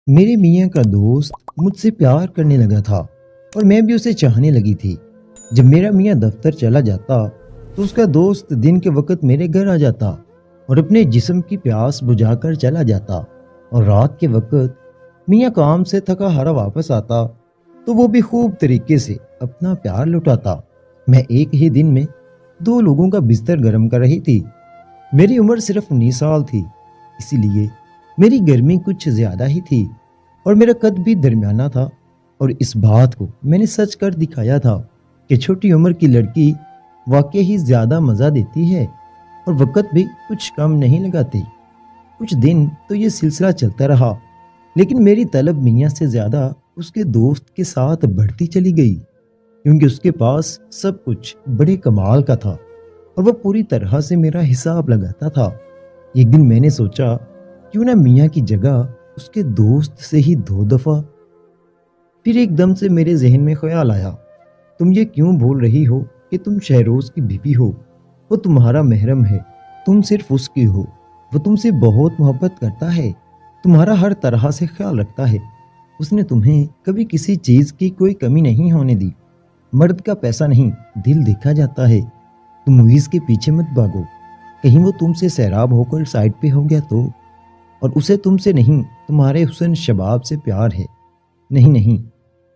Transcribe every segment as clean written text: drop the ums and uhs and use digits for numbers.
میرے میاں کا دوست مجھ سے پیار کرنے لگا تھا اور میں بھی اسے چاہنے لگی تھی۔ جب میرا میاں دفتر چلا جاتا تو اس کا دوست دن کے وقت میرے گھر آ جاتا اور اپنے جسم کی پیاس بجھا کر چلا جاتا، اور رات کے وقت میاں کام سے تھکا ہارا واپس آتا تو وہ بھی خوب طریقے سے اپنا پیار لٹاتا۔ میں ایک ہی دن میں دو لوگوں کا بستر گرم کر رہی تھی۔ میری عمر صرف 19 سال تھی، اسی لیے میری گرمی کچھ زیادہ ہی تھی اور میرا قد بھی درمیانہ تھا، اور اس بات کو میں نے سچ کر دکھایا تھا کہ چھوٹی عمر کی لڑکی واقعی ہی زیادہ مزہ دیتی ہے اور وقت بھی کچھ کم نہیں لگاتی۔ کچھ دن تو یہ سلسلہ چلتا رہا، لیکن میری طلب میاں سے زیادہ اس کے دوست کے ساتھ بڑھتی چلی گئی، کیونکہ اس کے پاس سب کچھ بڑے کمال کا تھا اور وہ پوری طرح سے میرا حساب لگاتا تھا۔ ایک دن میں نے سوچا کیوں نہ میاں کی جگہ اس کے دوست سے ہی 2 دفعہ۔ پھر ایک دم سے میرے ذہن میں خیال آیا، تم یہ کیوں بول رہی ہو کہ تم شہروز کی بیوی ہو؟ وہ تمہارا محرم ہے، تم صرف اس کی ہو۔ وہ تم سے بہت محبت کرتا ہے، تمہارا ہر طرح سے خیال رکھتا ہے۔ اس نے تمہیں کبھی کسی چیز کی کوئی کمی نہیں ہونے دی۔ مرد کا پیسہ نہیں، دل دیکھا جاتا ہے۔ تم مویز کے پیچھے مت بھاگو، کہیں وہ تم سے سیراب ہو کر سائڈ پہ ہو گیا تو، اور اسے تم سے نہیں، تمہارے حسن شباب سے پیار ہے۔ نہیں نہیں،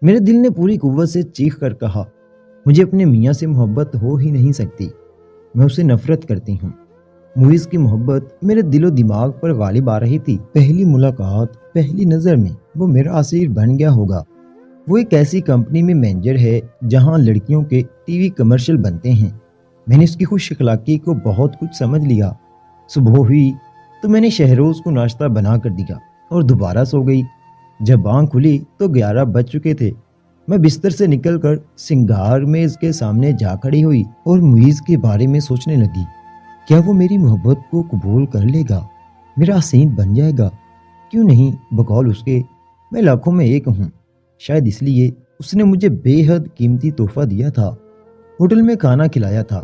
میرے دل نے پوری قوت سے چیخ کر کہا، مجھے اپنے میاں سے محبت ہو ہی نہیں سکتی، میں اسے نفرت کرتی ہوں۔ مویز کی محبت میرے دل و دماغ پر غالب آ رہی تھی۔ پہلی ملاقات، پہلی نظر میں وہ میرا اسیر بن گیا ہوگا۔ وہ ایک ایسی کمپنی میں مینیجر ہے جہاں لڑکیوں کے ٹی وی کمرشل بنتے ہیں۔ میں نے اس کی خوش اخلاقی کو بہت کچھ سمجھ لیا۔ صبح ہوئی تو میں نے شہروز کو ناشتہ بنا کر دیا اور دوبارہ سو گئی۔ جب آنکھ کھلی تو 11 بج چکے تھے۔ میں بستر سے نکل کر سنگار میز کے سامنے جا کھڑی ہوئی اور مویز کے بارے میں سوچنے لگی۔ کیا وہ میری محبت کو قبول کر لے گا؟ میرا حسین بن جائے گا؟ کیوں نہیں، بقول اس کے میں لاکھوں میں ایک ہوں۔ شاید اس لیے اس نے مجھے بے حد قیمتی تحفہ دیا تھا، ہوٹل میں کھانا کھلایا تھا۔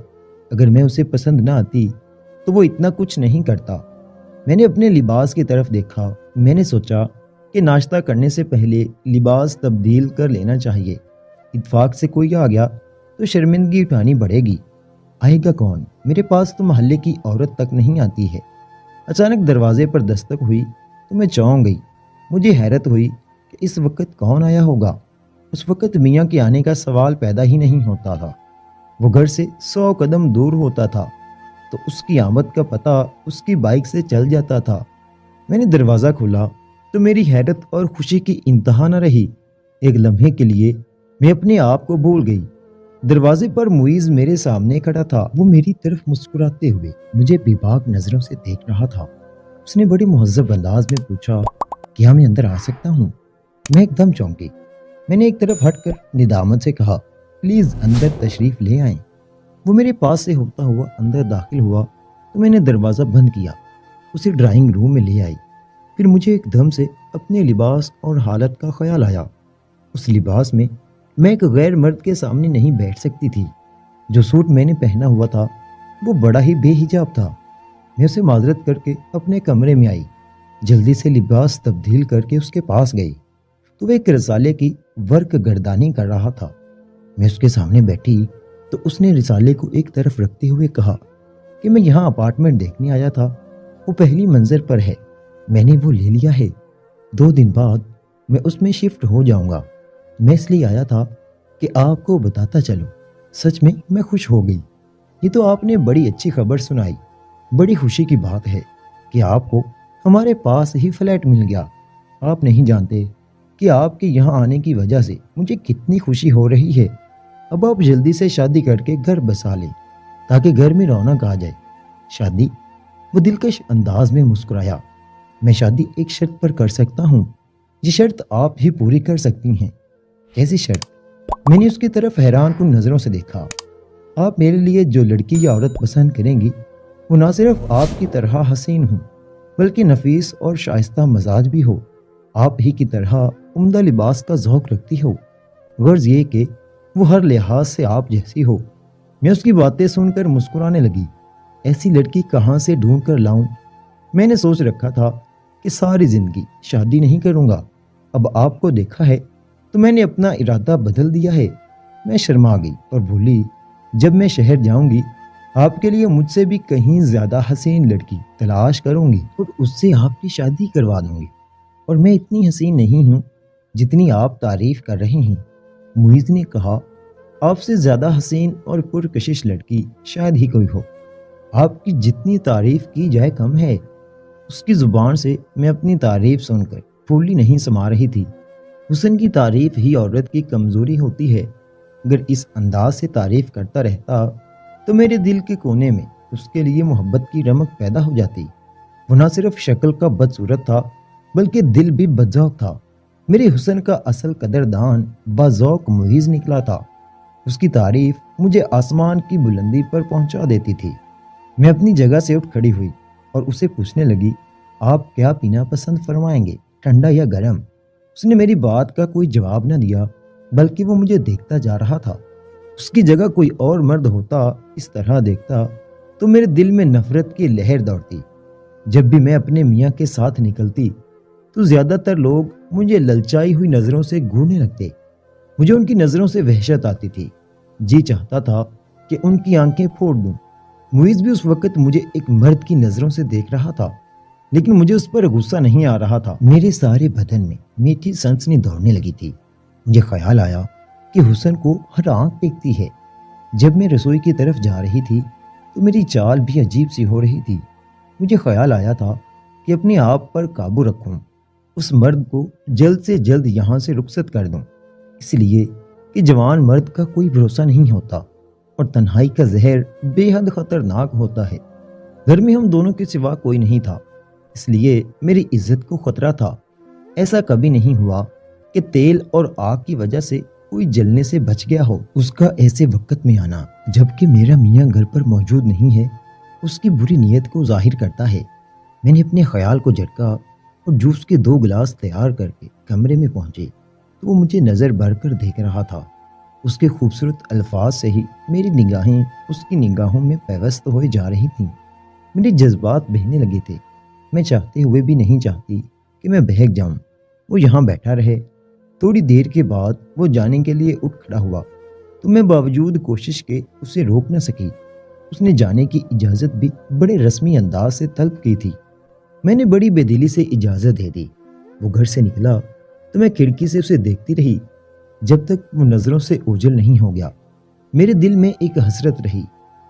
اگر میں اسے پسند نہ آتی تو وہ اتنا کچھ نہیں کرتا۔ میں نے اپنے لباس کی طرف دیکھا۔ میں نے سوچا کہ ناشتہ کرنے سے پہلے لباس تبدیل کر لینا چاہیے۔ اتفاق سے کوئی آ گیا تو شرمندگی اٹھانی پڑے گی۔ آئے گا کون؟ میرے پاس تو محلے کی عورت تک نہیں آتی ہے۔ اچانک دروازے پر دستک ہوئی تو میں چونک گئی۔ مجھے حیرت ہوئی کہ اس وقت کون آیا ہوگا۔ اس وقت میاں کے آنے کا سوال پیدا ہی نہیں ہوتا تھا۔ وہ گھر سے 100 قدم دور ہوتا تھا تو اس کی آمد کا پتہ اس کی بائک سے چل جاتا تھا۔ میں نے دروازہ کھولا تو میری حیرت اور خوشی کی انتہا نہ رہی۔ ایک لمحے کے لیے میں اپنے آپ کو بھول گئی۔ دروازے پر مویز میرے سامنے کھڑا تھا۔ وہ میری طرف مسکراتے ہوئے مجھے بے باک نظروں سے دیکھ رہا تھا۔ اس نے بڑے مہذب انداز میں پوچھا، کیا میں اندر آ سکتا ہوں؟ میں ایک دم چونکی۔ میں نے ایک طرف ہٹ کر ندامت سے کہا، پلیز اندر تشریف لے آئیں۔ وہ میرے پاس سے ہوتا ہوا اندر داخل ہوا تو میں نے دروازہ بند کیا، اسے ڈرائنگ روم میں لے آئی۔ پھر مجھے ایک دم سے اپنے لباس اور حالت کا خیال آیا۔ اس لباس میں میں ایک غیر مرد کے سامنے نہیں بیٹھ سکتی تھی۔ جو سوٹ میں نے پہنا ہوا تھا وہ بڑا ہی بے حجاب تھا۔ میں اسے معذرت کر کے اپنے کمرے میں آئی، جلدی سے لباس تبدیل کر کے اس کے پاس گئی تو وہ ایک رسالے کی ورق گردانی کر رہا تھا۔ میں اس کے سامنے بیٹھی تو اس نے رسالے کو ایک طرف رکھتے ہوئے کہا کہ میں یہاں اپارٹمنٹ دیکھنے آیا تھا، وہ پہلی منزل پر ہے، میں نے وہ لے لیا ہے۔ 2 دن بعد میں اس میں شفٹ ہو جاؤں گا۔ میں اس لیے آیا تھا کہ آپ کو بتاتا چلوں، سچ میں خوش ہو گئی۔ یہ تو آپ نے بڑی اچھی خبر سنائی۔ بڑی خوشی کی بات ہے کہ آپ کو ہمارے پاس ہی فلیٹ مل گیا۔ آپ نہیں جانتے کہ آپ کے یہاں آنے کی وجہ سے مجھے کتنی خوشی ہو رہی ہے۔ اب آپ جلدی سے شادی کر کے گھر بسا لیں تاکہ گھر میں رونق آ جائے۔ شادی؟ وہ دلکش انداز میں مسکرایا۔ میں شادی ایک شرط پر کر سکتا ہوں، یہ شرط آپ ہی پوری کر سکتی ہیں۔ کیسی شرط؟ میں نے اس کی طرف حیران کن نظروں سے دیکھا۔ آپ میرے لیے جو لڑکی یا عورت پسند کریں گی وہ نہ صرف آپ کی طرح حسین ہو بلکہ نفیس اور شائستہ مزاج بھی ہو، آپ ہی کی طرح عمدہ لباس کا ذوق رکھتی ہو، غرض یہ کہ وہ ہر لحاظ سے آپ جیسی ہو۔ میں اس کی باتیں سن کر مسکرانے لگی۔ ایسی لڑکی کہاں سے ڈھونڈ کر لاؤں؟ میں نے سوچ رکھا تھا کہ ساری زندگی شادی نہیں کروں گا، اب آپ کو دیکھا ہے تو میں نے اپنا ارادہ بدل دیا ہے۔ میں شرما گئی اور بولی، جب میں شہر جاؤں گی آپ کے لیے مجھ سے بھی کہیں زیادہ حسین لڑکی تلاش کروں گی اور اس سے آپ کی شادی کروا دوں گی، اور میں اتنی حسین نہیں ہوں جتنی آپ تعریف کر رہے ہیں۔ معیز نے کہا، آپ سے زیادہ حسین اور پرکشش لڑکی شاید ہی کوئی ہو۔ آپ کی جتنی تعریف کی جائے کم ہے۔ اس کی زبان سے میں اپنی تعریف سن کر پھولی نہیں سما رہی تھی۔ حسن کی تعریف ہی عورت کی کمزوری ہوتی ہے۔ اگر اس انداز سے تعریف کرتا رہتا تو میرے دل کے کونے میں اس کے لیے محبت کی رمق پیدا ہو جاتی۔ وہ نہ صرف شکل کا بدصورت تھا بلکہ دل بھی بدذوق تھا۔ میرے حسن کا اصل قدردان باذوق معیز نکلا تھا۔ اس کی تعریف مجھے آسمان کی بلندی پر پہنچا دیتی تھی۔ میں اپنی جگہ سے اٹھ کھڑی ہوئی اور اسے پوچھنے لگی، آپ کیا پینا پسند فرمائیں گے، ٹھنڈا یا گرم؟ اس نے میری بات کا کوئی جواب نہ دیا بلکہ وہ مجھے دیکھتا جا رہا تھا۔ اس کی جگہ کوئی اور مرد ہوتا، اس طرح دیکھتا تو میرے دل میں نفرت کی لہر دوڑتی۔ جب بھی میں اپنے میاں کے ساتھ نکلتی تو زیادہ تر لوگ مجھے للچائی ہوئی نظروں سے گھورنے لگتے۔ مجھے ان کی نظروں سے وحشت آتی تھی۔ جی چاہتا تھا کہ ان کی آنکھیں پھوڑ دوں۔ معیز بھی اس وقت مجھے ایک مرد کی نظروں سے دیکھ رہا تھا، لیکن مجھے اس پر غصہ نہیں آ رہا تھا۔ میرے سارے بدن میں میٹھی سنسنی دوڑنے لگی تھی۔ مجھے خیال آیا کہ حسن کو ہر آنکھ دیکھتی ہے۔ جب میں رسوئی کی طرف جا رہی تھی تو میری چال بھی عجیب سی ہو رہی تھی۔ مجھے خیال آیا تھا کہ اپنے آپ پر قابو رکھوں، اس مرد کو جلد سے جلد یہاں سے رخصت کر دوں، اس لیے کہ جوان مرد کا کوئی بھروسہ نہیں ہوتا اور تنہائی کا زہر بے حد خطرناک ہوتا ہے۔ گھر میں ہم دونوں کے سوا کوئی نہیں تھا، اس لیے میری عزت کو خطرہ تھا۔ ایسا کبھی نہیں ہوا کہ تیل اور آگ کی وجہ سے کوئی جلنے سے بچ گیا ہو۔ اس کا ایسے وقت میں آنا جبکہ میرا میاں گھر پر موجود نہیں ہے اس کی بری نیت کو ظاہر کرتا ہے۔ میں نے اپنے خیال کو جھٹکا اور جوس کے 2 گلاس تیار کر کے کمرے میں پہنچے تو وہ مجھے نظر بھر کر دیکھ رہا تھا۔ اس کے خوبصورت الفاظ سے ہی میری نگاہیں اس کی نگاہوں میں پیوست ہوئے جا رہی تھیں۔ میرے جذبات بہنے لگے تھے۔ میں چاہتے ہوئے بھی نہیں چاہتی کہ میں بہک جاؤں۔ وہ یہاں بیٹھا رہے۔ تھوڑی دیر کے بعد وہ جانے کے لیے اٹھ کھڑا ہوا تو میں باوجود کوشش کے اسے روک نہ سکی۔ اس نے جانے کی اجازت بھی بڑے رسمی انداز سے طلب کی تھی۔ میں نے بڑی بے دلی سے اجازت دے دی۔ وہ گھر سے نکلا تو میں کھڑکی سے اسے دیکھتی رہی جب تک وہ نظروں سے اوجھل نہیں ہو گیا۔ میرے دل میں ایک حسرت رہی،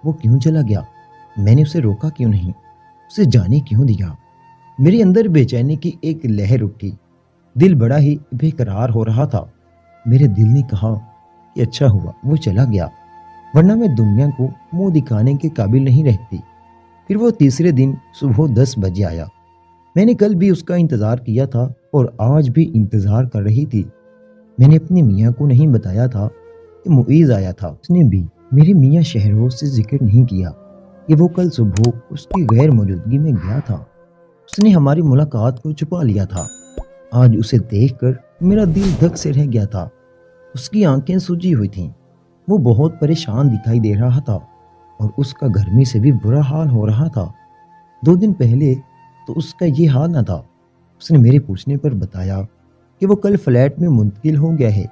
وہ کیوں چلا گیا؟ میں نے اسے روکا کیوں نہیں؟ اسے جانے کیوں دیا؟ میرے اندر بے چینی کی ایک لہر اٹھی۔ دل بڑا ہی بے قرار ہو رہا تھا۔ میرے دل نے کہا کہ اچھا ہوا وہ چلا گیا، ورنہ میں دنیا کو منہ دکھانے کے قابل نہیں رہتی۔ پھر وہ تیسرے دن صبح 10 بجے آیا۔ میں نے کل بھی اس کا انتظار کیا تھا اور آج بھی انتظار کر رہی تھی۔ میں نے اپنے میاں کو نہیں بتایا تھا کہ معیز آیا تھا۔ اس نے بھی میرے میاں شہروز سے ذکر نہیں کیا کہ وہ کل صبح اس کی غیر موجودگی میں گیا تھا۔ اس نے ہماری ملاقات کو چھپا لیا تھا۔ آج اسے دیکھ کر میرا دل دھک سے رہ گیا تھا۔ اس کی آنکھیں سوجی ہوئی تھیں۔ وہ بہت پریشان دکھائی دے رہا تھا اور اس کا گرمی سے بھی برا حال ہو رہا تھا۔ 2 دن پہلے تو اس کا یہ حال نہ تھا۔ اس نے میرے پوچھنے پر بتایا کہ وہ کل فلیٹ میں منتقل ہو گیا ہے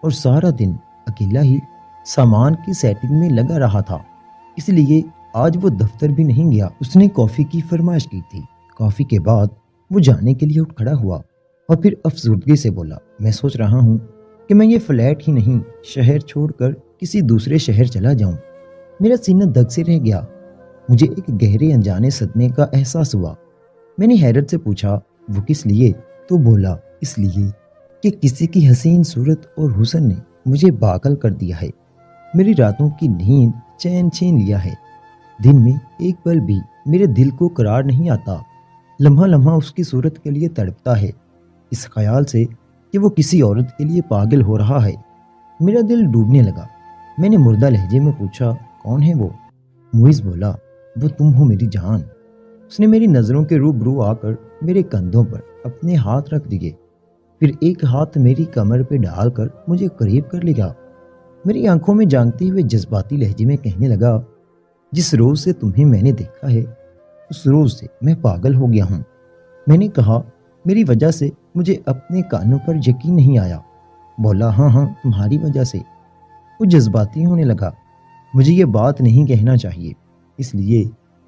اور سارا دن اکیلا ہی سامان کی سیٹنگ میں لگا رہا تھا، اس لیے آج وہ دفتر بھی نہیں گیا۔ اس نے کافی کی فرمائش کی تھی۔ کافی کے بعد وہ جانے کے لیے اٹھ کھڑا ہوا اور پھر افسردگی سے بولا، میں سوچ رہا ہوں کہ میں یہ فلیٹ ہی نہیں شہر چھوڑ کر کسی دوسرے شہر چلا جاؤں۔ میرا سینہ دھک سے رہ گیا۔ مجھے ایک گہرے انجانے صدمے کا احساس ہوا۔ میں نے حیرت سے پوچھا، وہ کس لیے؟ تو بولا، اس لیے کہ کسی کی حسین صورت اور حسن نے مجھے پاگل کر دیا ہے۔ میری راتوں کی نیند چین چھین لیا ہے۔ دن میں ایک پل بھی میرے دل کو قرار نہیں آتا۔ لمحہ لمحہ اس کی صورت کے لیے تڑپتا ہے، اس خیال سے کہ وہ کسی عورت کے لیے پاگل ہو رہا ہے۔ میرا دل ڈوبنے لگا۔ میں نے مردہ لہجے میں پوچھا، کون ہے وہ؟ معیز بولا، وہ تم ہو میری جان۔ اس نے میری نظروں کے روبرو آ کر میرے کندھوں پر اپنے ہاتھ رکھ دیے، پھر ایک ہاتھ میری کمر پہ ڈال کر مجھے قریب کر لیا۔ میری آنکھوں میں جانتے ہوئے جذباتی لہجے میں کہنے لگا، جس روز سے تمہیں میں نے دیکھا ہے اس روز سے میں پاگل ہو گیا ہوں۔ میں نے کہا، میری وجہ سے مجھے اپنے کانوں پر یقین نہیں آیا۔ بولا ہاں ہاں تمہاری وجہ سے۔ وہ جذباتی ہونے لگا۔ مجھے یہ بات نہیں کہنا چاہیے، اس لیے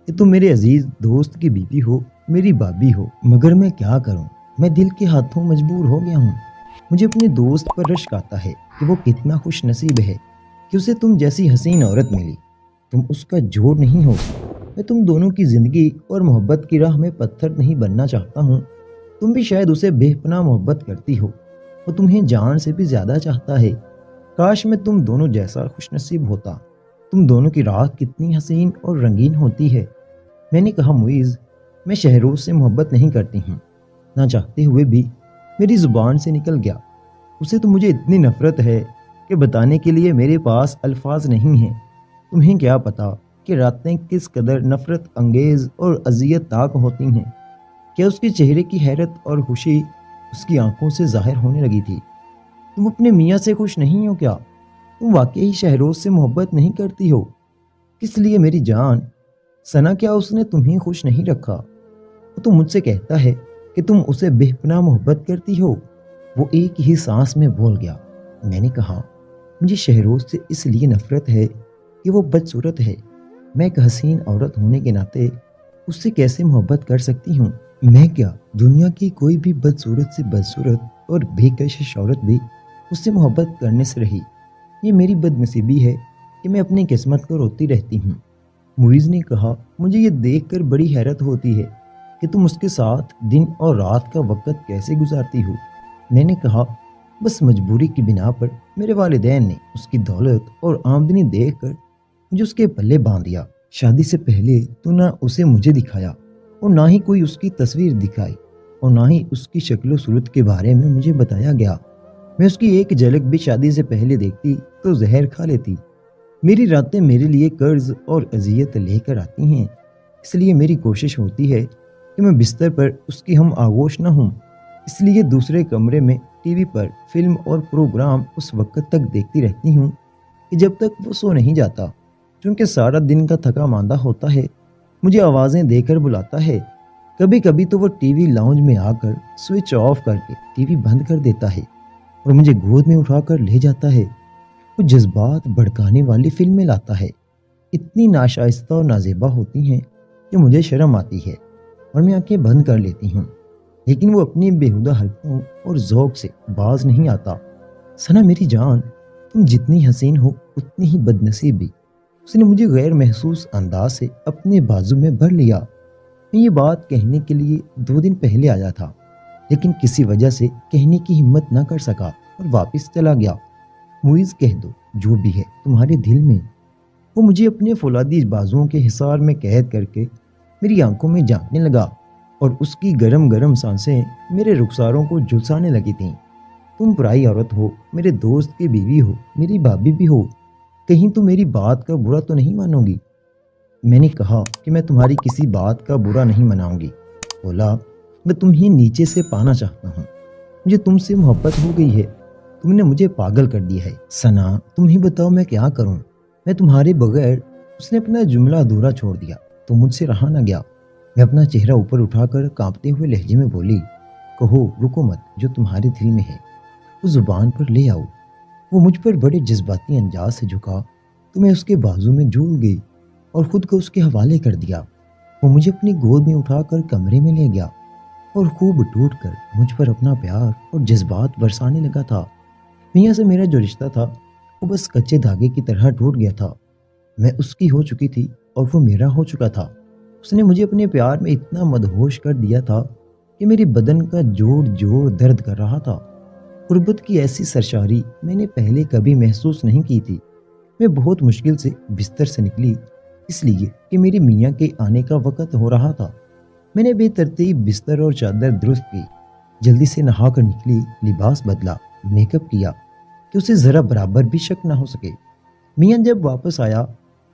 کہ تم میرے عزیز دوست کی بیوی ہو، میری بابی ہو، مگر میں کیا کروں، میں دل کے ہاتھوں مجبور ہو گیا ہوں۔ مجھے اپنے دوست پر رشک آتا ہے کہ وہ کتنا خوش نصیب ہے کہ اسے تم جیسی حسین عورت ملی۔ تم اس کا جوڑ نہیں ہو۔ میں تم دونوں کی زندگی اور محبت کی راہ میں پتھر نہیں بننا چاہتا ہوں۔ تم بھی شاید اسے بے پناہ محبت کرتی ہو، وہ تمہیں جان سے بھی زیادہ چاہتا ہے۔ کاش میں تم دونوں جیسا خوش نصیب ہوتا۔ تم دونوں کی راہ کتنی حسین اور رنگین ہوتی ہے۔ میں نے کہا معیز، میں شہروز سے محبت نہیں کرتی ہوں، نہ چاہتے ہوئے بھی میری زبان سے نکل گیا۔ اسے تو مجھے اتنی نفرت ہے کہ بتانے کے لیے میرے پاس الفاظ نہیں ہیں۔ تمہیں کیا پتا کہ راتیں کس قدر نفرت انگیز اور اذیت ناک ہوتی ہیں۔ کیا اس کے چہرے کی حیرت اور خوشی اس کی آنکھوں سے ظاہر ہونے لگی تھی۔ تم اپنے میاں سے خوش نہیں ہو کیا؟ تم واقعی شہروز سے محبت نہیں کرتی ہو؟ کس لیے میری جان؟ ثنا، کیا اس نے تمہیں خوش نہیں رکھا؟ وہ تو مجھ سے کہتا ہے کہ تم اسے بے پناہ محبت کرتی ہو۔ وہ ایک ہی سانس میں بول گیا۔ میں نے کہا مجھے شہروز سے اس لیے نفرت ہے کہ وہ بدصورت ہے۔ میں ایک حسین عورت ہونے کے ناطے اس سے کیسے محبت کر سکتی ہوں؟ میں کیا دنیا کی کوئی بھی بدصورت سے بدصورت اور بے کشش عورت بھی اس سے محبت کرنے سے رہی؟ یہ میری بد نصیبی ہے کہ میں اپنی قسمت کو روتی رہتی ہوں۔ معیز نے کہا مجھے یہ دیکھ کر بڑی حیرت ہوتی ہے کہ تم اس کے ساتھ دن اور رات کا وقت کیسے گزارتی ہو۔ میں نے کہا بس مجبوری کی بنا پر میرے والدین نے اس کی دولت اور آمدنی دیکھ کر مجھے اس کے پلے باندھ دیا۔ شادی سے پہلے تو نہ اسے مجھے دکھایا اور نہ ہی کوئی اس کی تصویر دکھائی اور نہ ہی اس کی شکل و صورت کے بارے میں مجھے بتایا گیا۔ میں اس کی ایک جھلک بھی شادی سے پہلے دیکھتی تو زہر کھا لیتی۔ میری راتیں میرے لیے قرض اور اذیت لے کر آتی ہیں، اس لیے میری کوشش ہوتی ہے کہ میں بستر پر اس کی ہم آغوش نہ ہوں۔ اس لیے دوسرے کمرے میں ٹی وی پر فلم اور پروگرام اس وقت تک دیکھتی رہتی ہوں کہ جب تک وہ سو نہیں جاتا، چونکہ سارا دن کا تھکا ماندہ ہوتا ہے۔ مجھے آوازیں دے کر بلاتا ہے۔ کبھی کبھی تو وہ ٹی وی لاؤنج میں آ کر سوئچ آف کر کے ٹی وی بند کر دیتا ہے اور مجھے گود میں اٹھا کر لے جاتا ہے۔ وہ جذبات بھڑکانے والی فلمیں لاتا ہے، اتنی ناشائستہ اور نازیبا ہوتی ہیں کہ مجھے شرم آتی ہے اور میں آنکھیں بند کر لیتی ہوں، لیکن وہ اپنی بیہودہ حرکتوں اور ذوق سے باز نہیں آتا۔ ثنا میری جان، تم جتنی حسین ہو اتنی ہی بد نصیب بھی۔ اس نے مجھے غیر محسوس انداز سے اپنے بازو میں بھر لیا۔ میں یہ بات کہنے کے لیے 2 دن پہلے آیا تھا، لیکن کسی وجہ سے کہنے کی ہمت نہ کر سکا اور واپس چلا گیا۔ معیز کہہ دو جو بھی ہے تمہارے دل میں۔ وہ مجھے اپنے فولادی بازوؤں کے حصار میں قید کر کے میری آنکھوں میں جھانکنے لگا اور اس کی گرم گرم سانسیں میرے رخساروں کو جھلسانے لگی تھیں۔ تم پرائی عورت ہو، میرے دوست کی بیوی ہو، میری بھابھی بھی ہو، کہیں تو میری بات کا برا تو نہیں مانو گی؟ میں نے کہا کہ میں تمہاری کسی بات کا برا نہیں مناؤں گی۔ بولا میں تمہیں نیچے سے پانا چاہتا ہوں، مجھے تم سے محبت ہو گئی ہے، تم نے مجھے پاگل کر دیا ہے۔ ثنا تم ہی بتاؤ میں کیا کروں، میں تمہارے بغیر۔ اس نے اپنا جملہ ادھورا چھوڑ دیا تو مجھ سے رہا نہ گیا۔ میں اپنا چہرہ اوپر اٹھا کر کانپتے ہوئے لہجے میں بولی، کہو رکو مت، جو تمہارے دل میں ہے وہ زبان پر لے آؤ۔ وہ مجھ پر بڑے جذباتی انداز سے جھکا تو میں اس کے بازو میں جھول گئی اور خود کو اس کے حوالے کر دیا۔ وہ مجھے اپنی گود میں اٹھا کر کمرے میں لے گیا اور خوب ٹوٹ کر مجھ پر اپنا پیار اور جذبات برسانے لگا تھا۔ میاں سے میرا جو رشتہ تھا وہ بس کچے دھاگے کی طرح ٹوٹ گیا تھا۔ میں اس کی ہو چکی تھی اور وہ میرا ہو چکا تھا۔ اس نے مجھے اپنے پیار میں اتنا مدہوش کر دیا تھا کہ میری بدن کا جوڑ جوڑ درد کر رہا تھا۔ غربت کی ایسی سرشاری میں نے پہلے کبھی محسوس نہیں کی تھی۔ میں بہت مشکل سے بستر سے نکلی، اس لیے کہ میری میاں کے آنے کا وقت ہو رہا تھا۔ میں نے بے ترتیب بستر اور چادر درست کی، جلدی سے نہا کر نکلی، لباس بدلا، میک اپ کیا کہ اسے ذرا برابر بھی شک نہ ہو سکے۔ میاں جب واپس آیا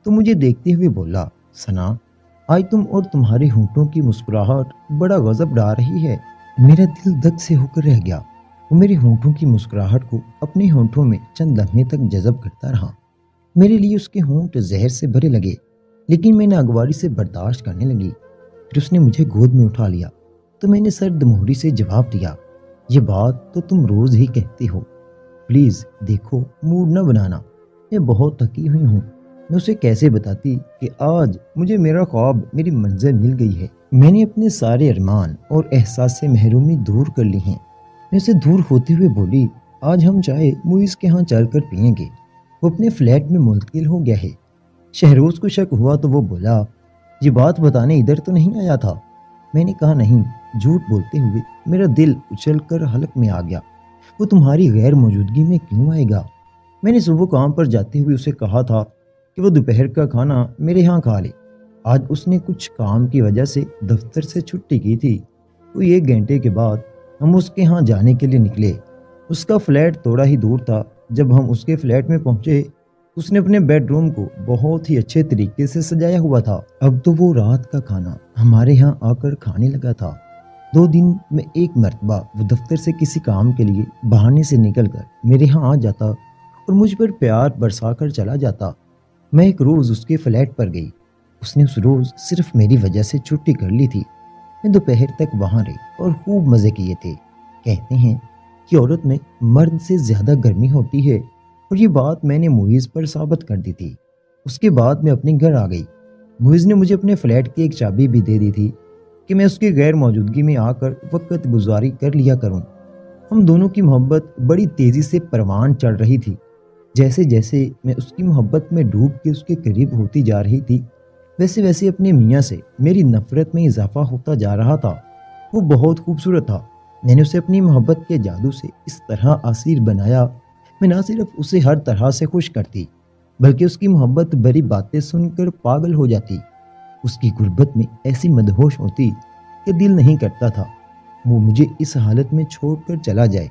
تو مجھے دیکھتے ہوئے بولا، ثنا آج تم اور تمہارے ہونٹوں کی مسکراہٹ بڑا غضب ڈال رہی ہے۔ میرا دل دک سے ہو کر رہ گیا۔ وہ میرے ہونٹوں کی مسکراہٹ کو اپنے ہونٹوں میں چند لمحے تک جذب کرتا رہا۔ میرے لیے اس کے ہونٹ زہر سے بھرے لگے، لیکن میں ناگواری سے برداشت کرنے لگی۔ پھر اس نے مجھے گود میں اٹھا لیا تو میں نے سرد مہری سے جواب دیا، یہ بات تو تم روز ہی کہتے ہو، پلیز دیکھو موڈ نہ بنانا، میں بہت تھکی ہوئی ہوں۔ میں اسے کیسے بتاتی کہ آج مجھے میرا خواب میری منزل مل گئی ہے، میں نے اپنے سارے ارمان اور احساس سے محرومی دور کر لی ہیں۔ میں اسے دور ہوتے ہوئے بولی، آج ہم چائے موئز کے ہاں چل کر پئیں گے، وہ اپنے فلیٹ میں منتقل ہو گیا ہے۔ شہروز کو شک ہوا تو وہ بولا، یہ بات بتانے ادھر تو نہیں آیا تھا؟ میں نے کہا نہیں۔ جھوٹ بولتے ہوئے میرا دل اچھل کر حلق میں آ گیا، وہ تمہاری غیر موجودگی میں کیوں آئے گا؟ میں نے صبح کام پر جاتے ہوئے اسے کہا تھا کہ وہ دوپہر کا کھانا میرے ہاں کھا لے۔ آج اس نے کچھ کام کی وجہ سے دفتر سے چھٹی کی تھی۔ کوئی 1 گھنٹے کے بعد ہم اس کے ہاں جانے کے لیے نکلے۔ اس کا فلیٹ تھوڑا ہی دور تھا۔ جب ہم اس کے فلیٹ میں پہنچے، اس نے اپنے بیڈ روم کو بہت ہی اچھے طریقے سے سجایا ہوا تھا۔ اب تو وہ رات کا کھانا ہمارے ہاں آ کر کھانے لگا تھا۔ 2 دن میں 1 مرتبہ وہ دفتر سے کسی کام کے لیے بہانے سے نکل کر میرے ہاں آ جاتا اور مجھ پر پیار برسا کر چلا جاتا۔ میں ایک روز اس کے فلیٹ پر گئی۔ اس نے اس روز صرف میری وجہ سے چھٹی کر لی تھی۔ میں دوپہر تک وہاں رہی اور خوب مزے کیے تھے۔ کہتے ہیں کہ عورت میں مرد سے زیادہ گرمی ہوتی ہے، اور یہ بات میں نے معیز پر ثابت کر دی تھی۔ اس کے بعد میں اپنے گھر آ گئی۔ معیز نے مجھے اپنے فلیٹ کی ایک چابی بھی دے دی تھی کہ میں اس کی غیر موجودگی میں آ کر وقت گزاری کر لیا کروں۔ ہم دونوں کی محبت بڑی تیزی سے پروان چڑھ رہی تھی۔ جیسے جیسے میں اس کی محبت میں ڈوب کے اس کے قریب ہوتی جا رہی تھی، ویسے ویسے اپنے میاں سے میری نفرت میں اضافہ ہوتا جا رہا تھا۔ وہ بہت خوبصورت تھا۔ میں نے اسے اپنی محبت کے جادو سے اس طرح اسیر بنایا، میں نہ صرف اسے ہر طرح سے خوش کرتی، بلکہ اس کی محبت بھری باتیں سن کر پاگل ہو جاتی۔ اس کی غربت میں ایسی مدہوش ہوتی کہ دل نہیں کرتا تھا وہ مجھے اس حالت میں چھوڑ کر چلا جائے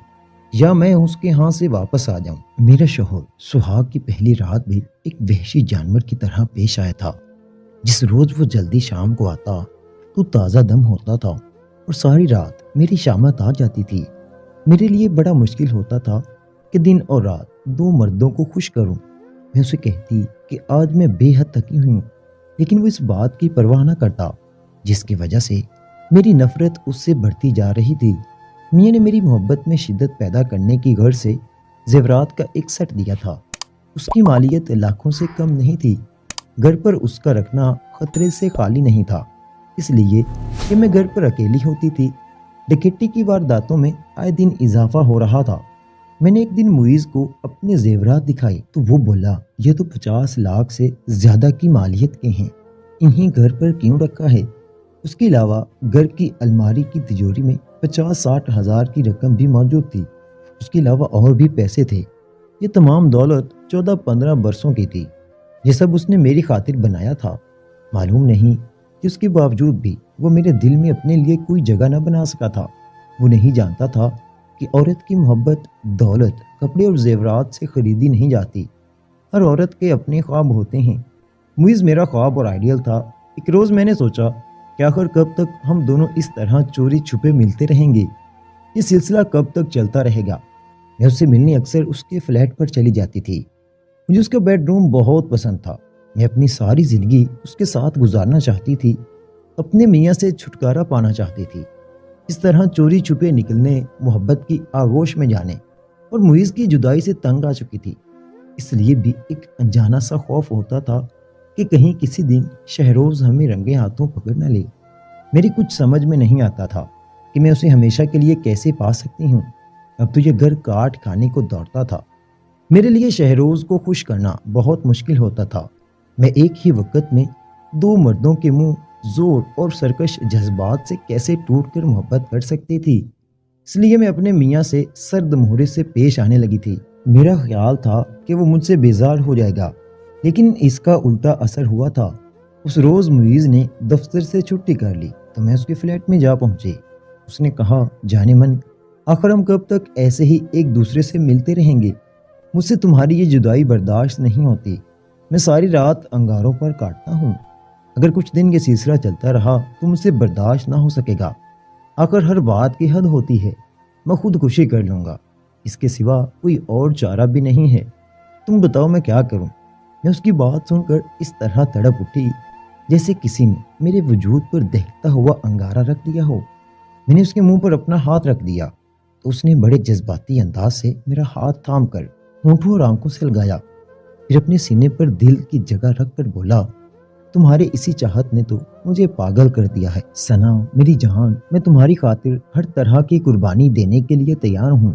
یا میں اس کے ہاں سے واپس آ جاؤں۔ میرا شوہر سہاگ کی پہلی رات بھی ایک وحشی جانور کی طرح پیش آیا تھا۔ جس روز وہ جلدی شام کو آتا تو تازہ دم ہوتا تھا اور ساری رات میری شامت آ جاتی تھی۔ میرے لیے بڑا مشکل ہوتا تھا کہ دن اور رات 2 مردوں کو خوش کروں۔ میں اسے کہتی کہ آج میں بے حد تھکی ہوئی ہوں، لیکن وہ اس بات کی پرواہ نہ کرتا، جس کی وجہ سے میری نفرت اس سے بڑھتی جا رہی تھی۔ میاں نے میری محبت میں شدت پیدا کرنے کی غرض سے زیورات کا ایک سیٹ دیا تھا۔ اس کی مالیت لاکھوں سے کم نہیں تھی۔ گھر پر اس کا رکھنا خطرے سے خالی نہیں تھا، اس لیے کہ میں گھر پر اکیلی ہوتی تھی۔ ڈکیتی کی وارداتوں میں آئے دن اضافہ ہو رہا تھا۔ میں نے ایک دن معیز کو اپنے زیورات دکھائے تو وہ بولا، یہ تو 50 لاکھ سے زیادہ کی مالیت کے ہیں، انہیں گھر پر کیوں رکھا ہے؟ اس کے علاوہ گھر کی الماری کی تجوری میں 50-60 ہزار کی رقم بھی موجود تھی۔ اس کے علاوہ اور بھی پیسے تھے۔ یہ تمام دولت 14-15 برسوں کی تھی۔ یہ سب اس نے میری خاطر بنایا تھا۔ معلوم نہیں کہ اس کے باوجود بھی وہ میرے دل میں اپنے لیے کوئی جگہ نہ بنا سکا تھا۔ وہ نہیں جانتا تھا کہ عورت کی محبت دولت، کپڑے اور زیورات سے خریدی نہیں جاتی۔ ہر عورت کے اپنے خواب ہوتے ہیں۔ معیز میرا خواب اور آئیڈیل تھا۔ ایک روز میں نے سوچا کہ آخر کب تک ہم دونوں اس طرح چوری چھپے ملتے رہیں گے؟ یہ سلسلہ کب تک چلتا رہے گا؟ میں اس سے ملنے اکثر اس کے فلیٹ پر چلی جاتی تھی۔ مجھے اس کا بیڈ روم بہت پسند تھا۔ میں اپنی ساری زندگی اس کے ساتھ گزارنا چاہتی تھی، اپنے میاں سے چھٹکارا پانا چاہتی تھی۔ اس طرح چوری چھپے نکلنے، محبت کی آغوش میں جانے اور معیز کی جدائی سے تنگ آ چکی تھی۔ اس لیے بھی ایک انجانا سا خوف ہوتا تھا کہ کہیں کسی دن شہروز ہمیں رنگے ہاتھوں پکڑ نہ لے۔ میری کچھ سمجھ میں نہیں آتا تھا کہ میں اسے ہمیشہ کے لیے کیسے پا سکتی ہوں۔ اب تو یہ گھر کاٹ کھانے کو دوڑتا تھا۔ میرے لیے شہروز کو خوش کرنا بہت مشکل ہوتا تھا۔ میں ایک ہی وقت میں 2 مردوں کے منہ زور اور سرکش جذبات سے کیسے ٹوٹ کر محبت کر سکتی تھی؟ اس لیے میں اپنے میاں سے سرد مہرے سے پیش آنے لگی تھی۔ میرا خیال تھا کہ وہ مجھ سے بیزار ہو جائے گا، لیکن اس کا الٹا اثر ہوا تھا۔ اس روز معیز نے دفتر سے چھٹی کر لی تو میں اس کے فلیٹ میں جا پہنچی۔ اس نے کہا، جانے من، آخر ہم کب تک ایسے ہی ایک دوسرے سے ملتے رہیں گے؟ مجھ سے تمہاری یہ جدائی برداشت نہیں ہوتی۔ میں ساری رات انگاروں پر کاٹتا ہوں۔ اگر کچھ دن یہ سلسلہ چلتا رہا تو مجھ سے برداشت نہ ہو سکے گا۔ آخر ہر بات کی حد ہوتی ہے۔ میں خودکشی کر لوں گا، اس کے سوا کوئی اور چارہ بھی نہیں ہے۔ تم بتاؤ میں کیا کروں؟ میں اس کی بات سن کر اس طرح تڑپ اٹھی جیسے کسی نے میرے وجود پر دہتا ہوا انگارہ رکھ دیا ہو۔ میں نے اس کے منہ پر اپنا ہاتھ رکھ دیا تو اس نے بڑے جذباتی انداز سے میرا ہاتھ تھام کر ہونٹوں اور آنکھوں سے لگایا، پھر اپنے سینے پر دل کی جگہ رکھ کر بولا، تمہارے اسی چاہت نے تو مجھے پاگل کر دیا ہے ثنا، میری جان، میں تمہاری خاطر ہر طرح کی قربانی دینے کے لیے تیار ہوں۔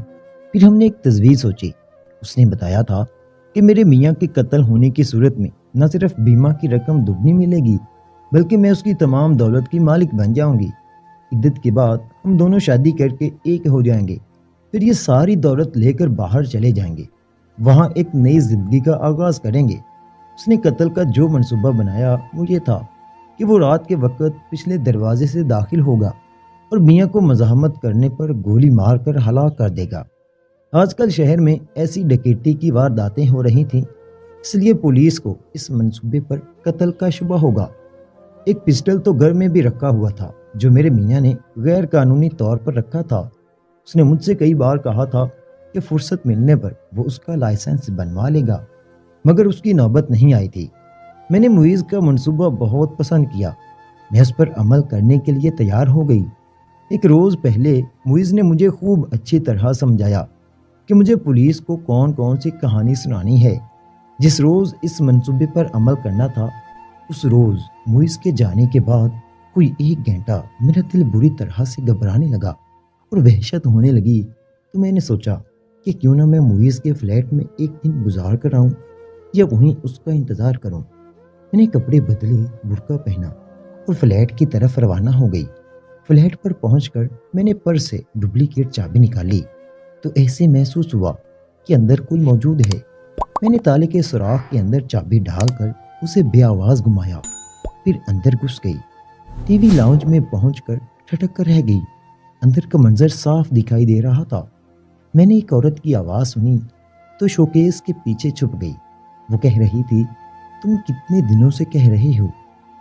پھر ہم نے ایک تجویز سوچی۔ اس نے بتایا تھا کہ میرے میاں کے قتل ہونے کی صورت میں نہ صرف بیمہ کی رقم دگنی ملے گی بلکہ میں اس کی تمام دولت کی مالک بن جاؤں گی۔ عدت کے بعد ہم دونوں شادی کر کے ایک ہو جائیں گے، پھر یہ ساری دولت لے کر باہر چلے جائیں گے، وہاں ایک نئی زندگی کا آغاز کریں گے۔ اس نے قتل کا جو منصوبہ بنایا وہ یہ تھا کہ وہ رات کے وقت پچھلے دروازے سے داخل ہوگا اور میاں کو مزاحمت کرنے پر گولی مار کر ہلاک کر دے گا۔ آج کل شہر میں ایسی ڈکیتی کی وارداتیں ہو رہی تھیں، اس لیے پولیس کو اس منصوبے پر قتل کا شبہ ہوگا۔ ایک پسٹل تو گھر میں بھی رکھا ہوا تھا جو میرے میاں نے غیر قانونی طور پر رکھا تھا۔ اس نے مجھ سے کئی بار کہا تھا کہ فرصت ملنے پر وہ اس کا لائسنس بنوا لے گا، مگر اس کی نوبت نہیں آئی تھی۔ میں نے معیز کا منصوبہ بہت پسند کیا، میں اس پر عمل کرنے کے لیے تیار ہو گئی۔ ایک روز پہلے معیز نے مجھے خوب اچھی طرح سمجھایا کہ مجھے پولیس کو کون کون سی کہانی سنانی ہے۔ جس روز اس منصوبے پر عمل کرنا تھا، اس روز معیز کے جانے کے بعد کوئی ایک گھنٹہ میرا دل بری طرح سے گھبرانے لگا اور وحشت ہونے لگی، تو میں نے سوچا کہ کیوں نہ میں معیز کے فلیٹ میں ایک دن گزار کر آؤں یا وہیں اس کا انتظار کروں۔ میں نے کپڑے بدلے، برقع پہنا اور فلیٹ کی طرف روانہ ہو گئی۔ فلیٹ پر پہنچ کر میں نے پرس سے ڈپلیکیٹ چابی نکالی تو ایسے محسوس ہوا کہ اندر کوئی موجود ہے۔ میں نے تالے کے سوراخ کے اندر چابی ڈال کر اسے بے آواز گھمایا، پھر اندر گھس گئی۔ ٹی وی لاؤنج میں پہنچ کر ٹھٹک کر رہ گئی۔ اندر کا منظر صاف دکھائی دے رہا تھا۔ میں نے ایک عورت کی آواز سنی تو شوکیس کے پیچھے چھپ گئی۔ وہ کہہ رہی تھی، تم کتنے دنوں سے کہہ رہے ہو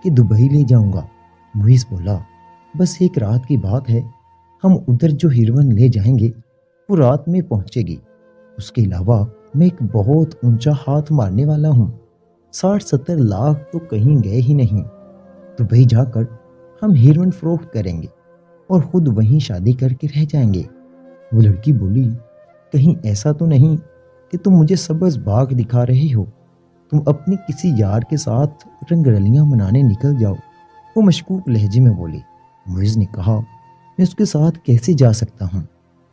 کہ دبئی لے جاؤں گا؟ معیز بولا، بس ایک رات کی بات ہے، ہم ادھر جو ہیروئن لے جائیں گے وہ رات میں پہنچے گی۔ اس کے علاوہ میں ایک بہت اونچا ہاتھ مارنے والا ہوں، 60-70 لاکھ تو کہیں گئے ہی نہیں۔ دبئی جا کر ہم ہیروئن فروخت کریں گے اور خود وہیں شادی کر کے رہ جائیں گے۔ وہ لڑکی بولی، کہیں ایسا تو نہیں کہ تم مجھے سبز باغ دکھا رہے ہو؟ تم اپنی کسی یار کے ساتھ رنگ رلیاں منانے نکل جاؤ۔ وہ مشکوک لہجے میں بولی۔ معیز نے کہا، میں اس کے ساتھ کیسے جا سکتا ہوں؟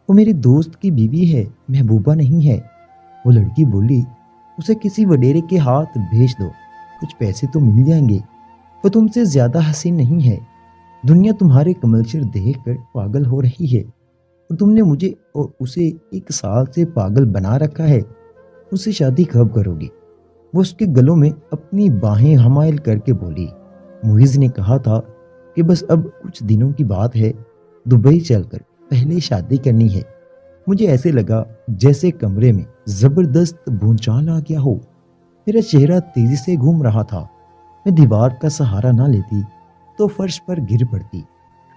وہ میری دوست کی بیوی ہے، محبوبہ نہیں ہے۔ وہ لڑکی بولی، اسے کسی وڈیرے کے ہاتھ بھیج دو، کچھ پیسے تو مل جائیں گے۔ وہ تم سے زیادہ حسین نہیں ہے، دنیا تمہارے کملچر دیکھ کر پاگل ہو رہی ہے، اور تم نے مجھے اور اسے 1 سال سے پاگل بنا رکھا ہے۔ اس سے شادی کب کرو گی؟ وہ اس کے گلوں میں اپنی باہیں حمائل کر کے بولی۔ معیز نے کہا تھا کہ بس اب کچھ دنوں کی بات ہے، دبئی چل کر پہلے شادی کرنی ہے۔ مجھے ایسے لگا جیسے کمرے میں زبردست بھونچال آ گیا ہو۔ میرا چہرہ تیزی سے گھوم رہا تھا، میں دیوار کا سہارا نہ لیتی تو فرش پر گر پڑتی۔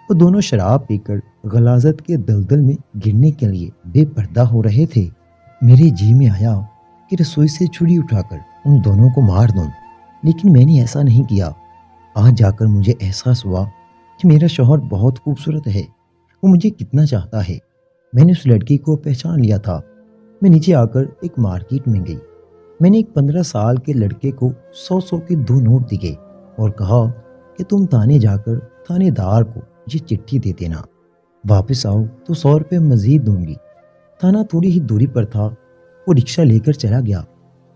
وہ دونوں شراب پی کر غلاظت کے دلدل میں گرنے کے لیے بے پردہ ہو رہے تھے۔ میرے جی میں آیا کہ رسوئی سے چھری اٹھا کر ان دونوں کو مار دوں، لیکن میں نے ایسا نہیں کیا۔ آج جا کر مجھے احساس ہوا کہ میرا شوہر بہت خوبصورت ہے، وہ مجھے کتنا چاہتا ہے۔ میں نے اس لڑکی کو پہچان لیا تھا۔ میں نیچے آ کر ایک مارکیٹ میں گئی۔ میں نے ایک 15 سال کے لڑکے کو 100 کے 2 نوٹ دیے اور کہا کہ تم تھانے جا کر تھانے دار کو یہ چٹھی دے دینا، واپس آؤ تو 100 روپے مزید دوں گی۔ تھانہ تھوڑی ہی دوری پر تھا۔ وہ رکشہ لے کر چلا گیا۔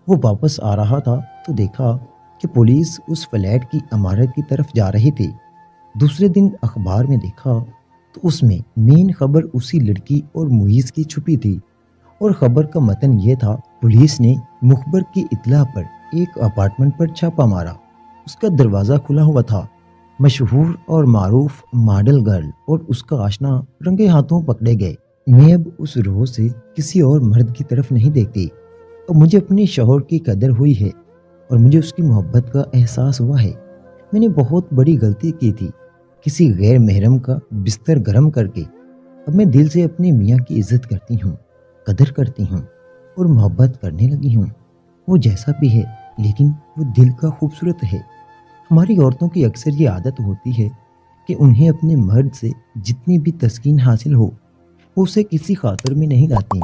وہ واپس آ رہا تھا تو دیکھا کہ پولیس اس فلیٹ کی عمارت کی طرف جا رہی تھی۔ دوسرے دن اخبار میں دیکھا تو اس میں مین خبر اسی لڑکی اور معیز کی چھپی تھی، اور خبر کا متن یہ تھا، پولیس نے مخبر کی اطلاع پر ایک اپارٹمنٹ پر چھاپہ مارا۔ اس کا دروازہ کھلا ہوا تھا۔ مشہور اور معروف ماڈل گرل اور اس کا آشنا رنگے ہاتھوں پکڑے گئے۔ میں اب اس روز سے کسی اور مرد کی طرف نہیں دیکھتی، اور مجھے اپنے شوہر کی قدر ہوئی ہے اور مجھے اس کی محبت کا احساس ہوا ہے۔ میں نے بہت بڑی غلطی کی تھی، کسی غیر محرم کا بستر گرم کر کے۔ اب میں دل سے اپنے میاں کی عزت کرتی ہوں، قدر کرتی ہوں اور محبت کرنے لگی ہوں۔ وہ جیسا بھی ہے لیکن وہ دل کا خوبصورت ہے۔ ہماری عورتوں کی اکثر یہ عادت ہوتی ہے کہ انہیں اپنے مرد سے جتنی بھی تسکین حاصل ہو وہ اسے کسی خاطر میں نہیں لاتی،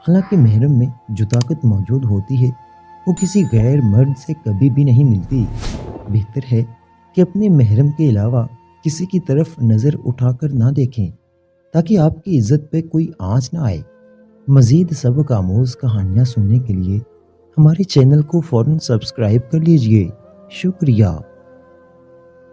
حالانکہ محرم میں جو طاقت موجود ہوتی ہے وہ کسی غیر مرد سے کبھی بھی نہیں ملتی۔ بہتر ہے کہ اپنے محرم کے علاوہ کسی کی طرف نظر اٹھا کر نہ دیکھیں تاکہ آپ کی عزت پہ کوئی آنچ نہ آئے۔ مزید سبق آموز کہانیاں سننے کے لیے ہمارے چینل کو فوراً سبسکرائب کر لیجئے۔ شکریہ۔